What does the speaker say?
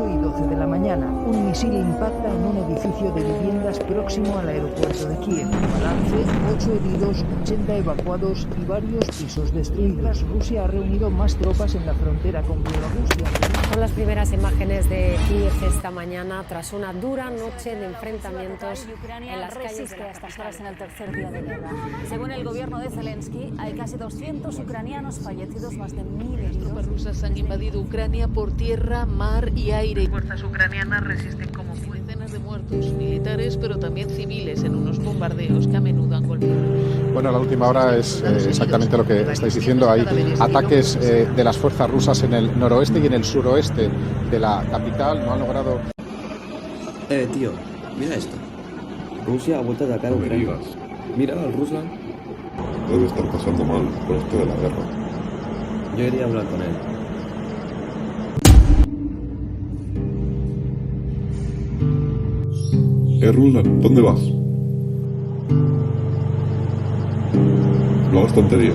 8 y 12 de la mañana. Un misil impacta en un edificio de viviendas próximo al aeropuerto de Kiev. Balance: 8 heridos, 80 evacuados y varios pisos destruidos. Rusia ha reunido más tropas en la frontera con Bielorrusia. Son las primeras imágenes de Kiev esta mañana tras una dura noche de enfrentamientos en las calles de a estas horas en el tercer día de guerra. Según el gobierno de Zelensky, hay casi 200 ucranianos fallecidos, más de 1000 heridos. Las tropas rusas han invadido Ucrania por tierra, mar y aire. Fuerzas ucranianas resisten como decenas de muertos militares, pero también civiles en unos bombardeos que a menudo han golpeado. Bueno, la última hora es exactamente lo que estáis diciendo. Hay ataques de las fuerzas rusas en el noroeste y en el suroeste de la capital. No han logrado... Tío, mira esto. Rusia ha vuelto a atacar a Ucrania. Mira al Ruslan. Debe estar pasando mal por esto de la guerra. Yo iría a hablar con él. Ruslan, ¿dónde vas? No hagas tonterías.